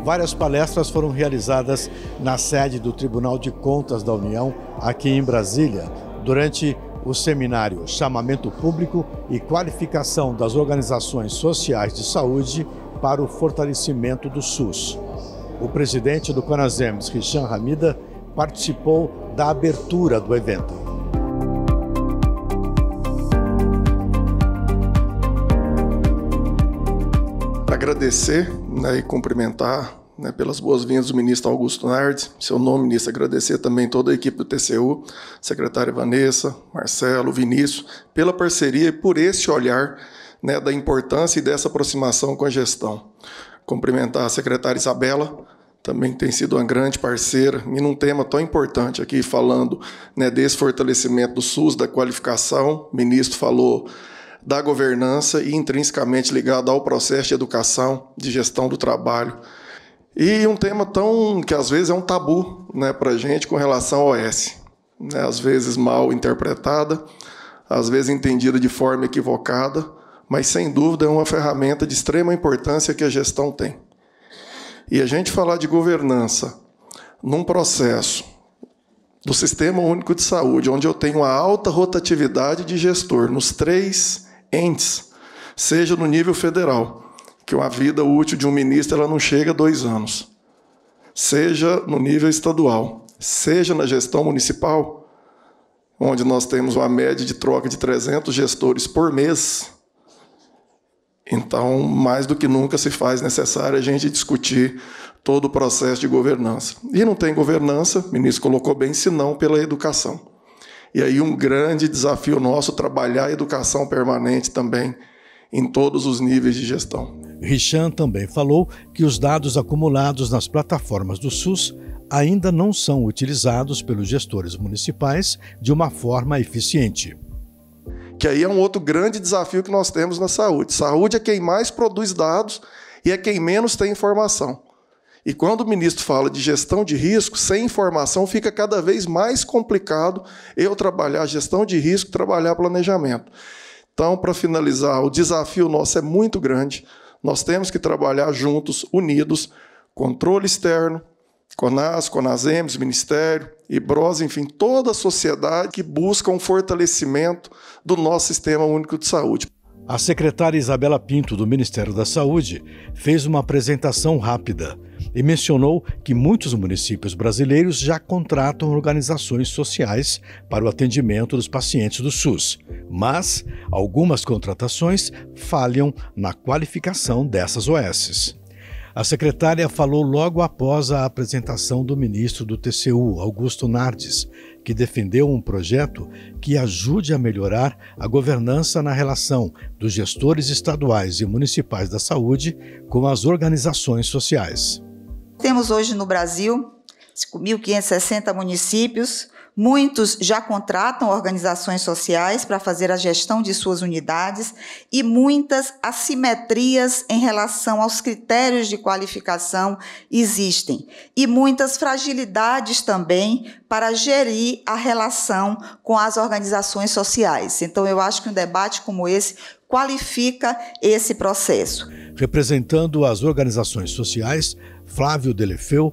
Várias palestras foram realizadas na sede do Tribunal de Contas da União, aqui em Brasília, durante o seminário Chamamento Público e Qualificação das Organizações Sociais de Saúde para o Fortalecimento do SUS. O presidente do CONASEMS, Hisham Hamida, participou da abertura do evento. Agradecer, e cumprimentar, pelas boas-vindas do ministro Augusto Nardes, seu nome, ministro, agradecer também toda a equipe do TCU, secretária Vanessa, Marcelo, Vinícius, pela parceria e por esse olhar da importância e dessa aproximação com a gestão. Cumprimentar a secretária Isabela, também tem sido uma grande parceira, e num tema tão importante aqui, falando desse fortalecimento do SUS, da qualificação, o ministro falou da governança e intrinsecamente ligado ao processo de educação, de gestão do trabalho. E um tema que às vezes é um tabu para a gente com relação ao OS. Às vezes mal interpretada, às vezes entendida de forma equivocada, mas sem dúvida é uma ferramenta de extrema importância que a gestão tem. E a gente falar de governança num processo do Sistema Único de Saúde, onde eu tenho uma alta rotatividade de gestor nos 3 entes, seja no nível federal, que a vida útil de um ministro ela não chega a 2 anos, seja no nível estadual, seja na gestão municipal, onde nós temos uma média de troca de 300 gestores por mês. Então, mais do que nunca se faz necessário a gente discutir todo o processo de governança. E não tem governança, o ministro colocou bem, senão pela educação. E aí um grande desafio nosso, trabalhar a educação permanente também em todos os níveis de gestão. Hisham também falou que os dados acumulados nas plataformas do SUS ainda não são utilizados pelos gestores municipais de uma forma eficiente. Que aí é um outro grande desafio que nós temos na saúde. Saúde é quem mais produz dados e é quem menos tem informação. E quando o ministro fala de gestão de risco, sem informação fica cada vez mais complicado eu trabalhar gestão de risco, trabalhar planejamento. Então, para finalizar, o desafio nosso é muito grande. Nós temos que trabalhar juntos, unidos, controle externo, CONAS, CONASEMS, Ministério, IBROS, enfim, toda a sociedade que busca um fortalecimento do nosso Sistema Único de Saúde. A secretária Isabela Pinto, do Ministério da Saúde, fez uma apresentação rápida e mencionou que muitos municípios brasileiros já contratam organizações sociais para o atendimento dos pacientes do SUS, mas algumas contratações falham na qualificação dessas OSs. A secretária falou logo após a apresentação do ministro do TCU, Augusto Nardes, que defendeu um projeto que ajude a melhorar a governança na relação dos gestores estaduais e municipais da saúde com as organizações sociais. Temos hoje no Brasil 5.560 municípios, muitos já contratam organizações sociais para fazer a gestão de suas unidades e muitas assimetrias em relação aos critérios de qualificação existem e muitas fragilidades também para gerir a relação com as organizações sociais. Então, eu acho que um debate como esse qualifica esse processo. Representando as organizações sociais, Flávio Delefeu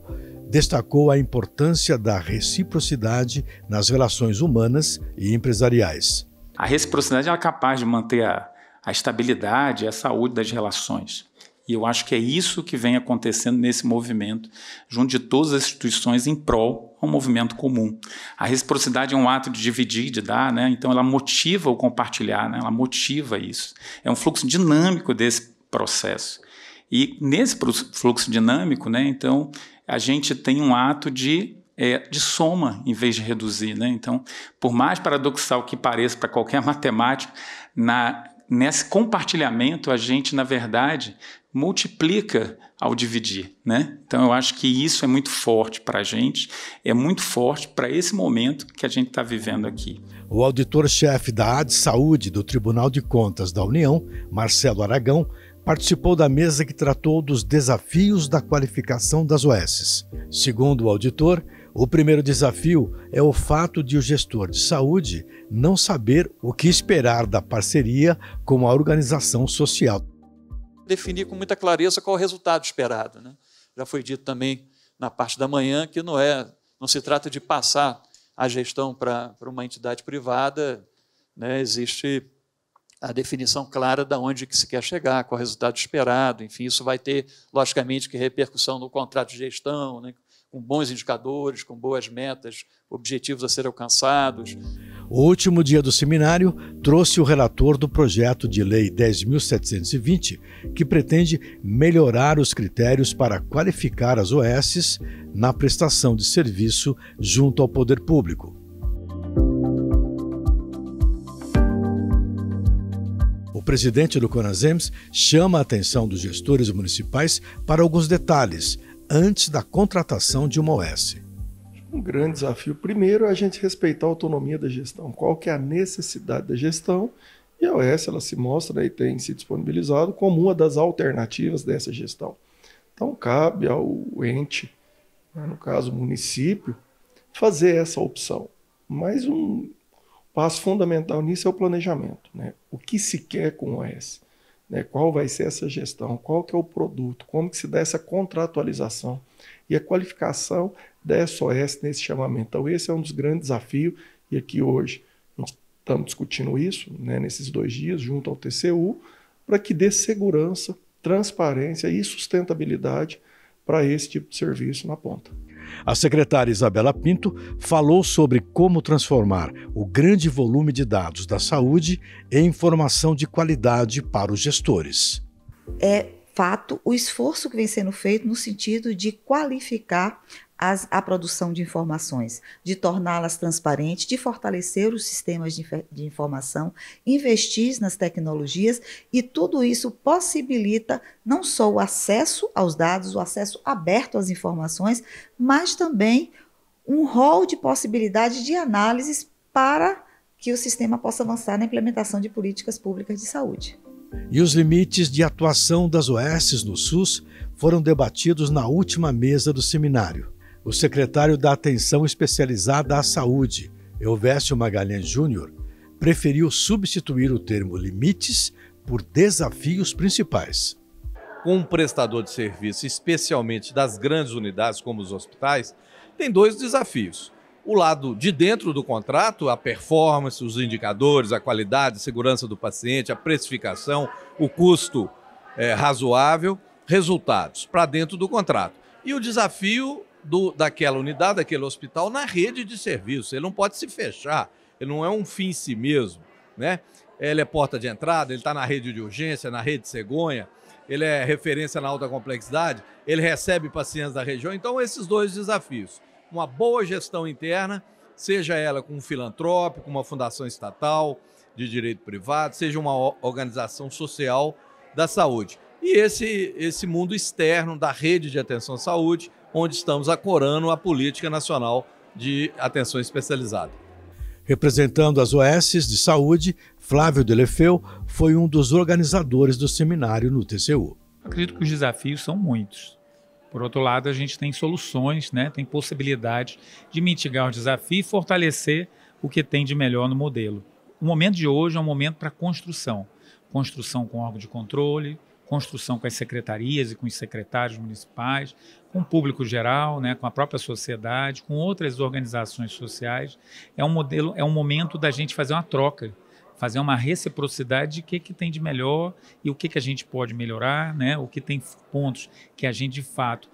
destacou a importância da reciprocidade nas relações humanas e empresariais. A reciprocidade é capaz de manter a estabilidade e a saúde das relações. E eu acho que é isso que vem acontecendo nesse movimento, junto de todas as instituições em prol a um movimento comum. A reciprocidade é um ato de dividir, de dar, então ela motiva o compartilhar, ela motiva isso. É um fluxo dinâmico desse processo. E nesse fluxo dinâmico, então, a gente tem um ato de de soma em vez de reduzir, né? Então, por mais paradoxal que pareça para qualquer matemático, nesse compartilhamento a gente, na verdade, multiplica ao dividir, né? Então, eu acho que isso é muito forte para a gente, é muito forte para esse momento que a gente está vivendo aqui. O auditor-chefe da ADSaúde do Tribunal de Contas da União, Marcelo Aragão, participou da mesa que tratou dos desafios da qualificação das OSs. Segundo o auditor, o primeiro desafio é o fato de o gestor de saúde não saber o que esperar da parceria com a organização social. Definir com muita clareza qual é o resultado esperado, né? Já foi dito também na parte da manhã que não se trata de passar a gestão para uma entidade privada, né? Existe a definição clara de onde que se quer chegar, qual é o resultado esperado, enfim, isso vai ter, logicamente, que repercussão no contrato de gestão, né? Com bons indicadores, com boas metas, objetivos a serem alcançados. O último dia do seminário trouxe o relator do projeto de lei 10.720, que pretende melhorar os critérios para qualificar as OSs na prestação de serviço junto ao poder público. O presidente do CONASEMS chama a atenção dos gestores municipais para alguns detalhes antes da contratação de uma OS. Um grande desafio, primeiro, é a gente respeitar a autonomia da gestão. Qual que é a necessidade da gestão? E a OS ela se mostra e tem se disponibilizado como uma das alternativas dessa gestão. Então, cabe ao ente, no caso o município, fazer essa opção. Mas um passo fundamental nisso é o planejamento, né? O que se quer com o OS? Né? Qual vai ser essa gestão? Qual que é o produto? Como que se dá essa contratualização? E a qualificação da SOS nesse chamamento. Então, esse é um dos grandes desafios, e aqui hoje nós estamos discutindo isso, né, nesses 2 dias, junto ao TCU, para que dê segurança, transparência e sustentabilidade para esse tipo de serviço na ponta. A secretária Isabela Pinto falou sobre como transformar o grande volume de dados da saúde em informação de qualidade para os gestores. É fato o esforço que vem sendo feito no sentido de qualificar a produção de informações, de torná-las transparentes, de fortalecer os sistemas de informação, investir nas tecnologias, e tudo isso possibilita não só o acesso aos dados, o acesso aberto às informações, mas também um rol de possibilidades de análises para que o sistema possa avançar na implementação de políticas públicas de saúde. E os limites de atuação das OSs no SUS foram debatidos na última mesa do seminário. O secretário da Atenção Especializada à Saúde, Elvésio Magalhães Júnior, preferiu substituir o termo limites por desafios principais. Com um prestador de serviço, especialmente das grandes unidades como os hospitais, tem 2 desafios. O lado de dentro do contrato, a performance, os indicadores, a qualidade, a segurança do paciente, a precificação, o custo razoável, resultados para dentro do contrato. E o desafio daquela unidade, daquele hospital na rede de serviço. Ele não pode se fechar, ele não é um fim em si mesmo, né? Ele é porta de entrada, ele está na rede de urgência, na rede cegonha, ele é referência na alta complexidade, ele recebe pacientes da região. Então, esses 2 desafios. Uma boa gestão interna, seja ela com um filantrópico, uma fundação estatal de direito privado, seja uma organização social da saúde. E esse mundo externo da rede de atenção à saúde, onde estamos acorando a Política Nacional de Atenção Especializada. Representando as OSs de saúde, Flávio Delefeu foi um dos organizadores do seminário no TCU. Acredito que os desafios são muitos. Por outro lado, a gente tem soluções, né? Tem possibilidade de mitigar o desafio e fortalecer o que tem de melhor no modelo. O momento de hoje é um momento para construção. Construção com órgão de controle, construção com as secretarias e com os secretários municipais, com o público geral, né, com a própria sociedade, com outras organizações sociais. É um momento da gente fazer uma troca, fazer uma reciprocidade de o que tem de melhor e o que a gente pode melhorar, né, o que tem pontos que a gente, de fato,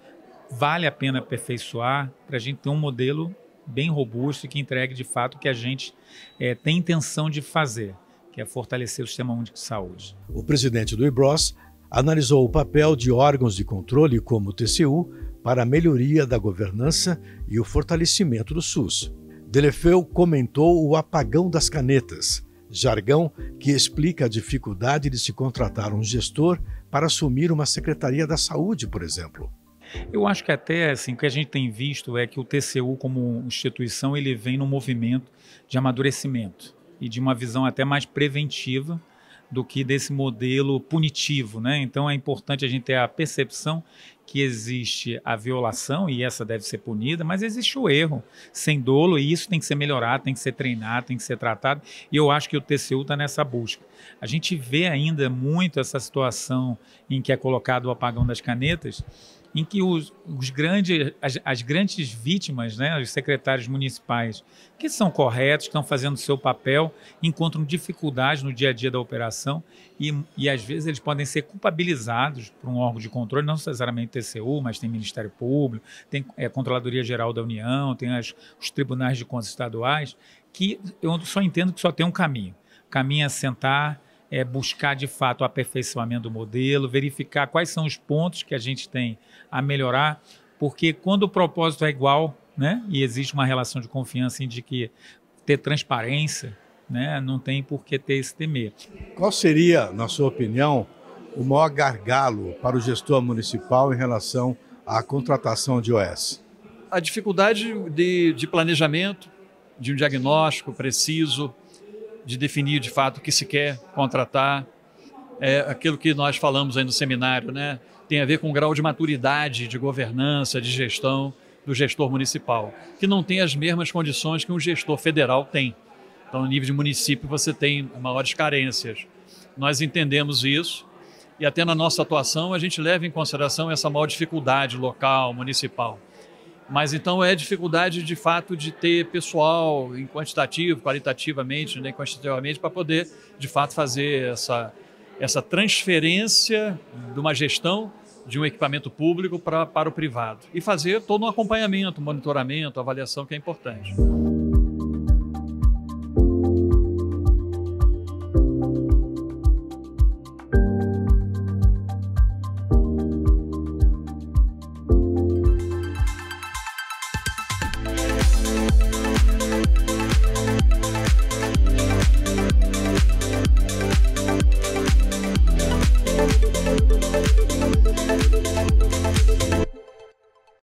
vale a pena aperfeiçoar para a gente ter um modelo bem robusto e que entregue, de fato, o que a gente tem intenção de fazer, que é fortalecer o Sistema Único de Saúde. O presidente do IBROS analisou o papel de órgãos de controle como o TCU para a melhoria da governança e o fortalecimento do SUS. Delefeu comentou o apagão das canetas, jargão que explica a dificuldade de se contratar um gestor para assumir uma Secretaria da Saúde, por exemplo. Eu acho que até assim, o que a gente tem visto é que o TCU como instituição ele vem num movimento de amadurecimento e de uma visão até mais preventiva do que desse modelo punitivo, né? Então é importante a gente ter a percepção que existe a violação e essa deve ser punida, mas existe o erro sem dolo e isso tem que ser melhorado, tem que ser treinado, tem que ser tratado e eu acho que o TCU está nessa busca. A gente vê ainda muito essa situação em que é colocado o apagão das canetas, em que as grandes vítimas, né, os secretários municipais, que são corretos, estão fazendo o seu papel, encontram dificuldades no dia a dia da operação e às vezes eles podem ser culpabilizados por um órgão de controle, não necessariamente TCU, mas tem Ministério Público, tem a Controladoria Geral da União, tem os tribunais de contas estaduais, que eu só entendo que só tem um caminho. O caminho é sentar, buscar de fato o aperfeiçoamento do modelo, verificar quais são os pontos que a gente tem a melhorar, porque quando o propósito é igual, né, e existe uma relação de confiança em de que ter transparência, né, não tem por que ter esse temer. Qual seria, na sua opinião, o maior gargalo para o gestor municipal em relação à contratação de OS? A dificuldade de planejamento, de um diagnóstico preciso, de definir de fato o que se quer contratar, aquilo que nós falamos aí no seminário, né? Tem a ver com o grau de maturidade, de governança, de gestão do gestor municipal, que não tem as mesmas condições que um gestor federal tem. Então, no nível de município, você tem maiores carências. Nós entendemos isso e até na nossa atuação a gente leva em consideração essa maior dificuldade local, municipal. Mas então é dificuldade de fato de ter pessoal em quantitativo, qualitativamente, né, quantitativamente, para poder de fato fazer essa transferência de uma gestão de um equipamento público para o privado. E fazer todo um acompanhamento, monitoramento, avaliação que é importante.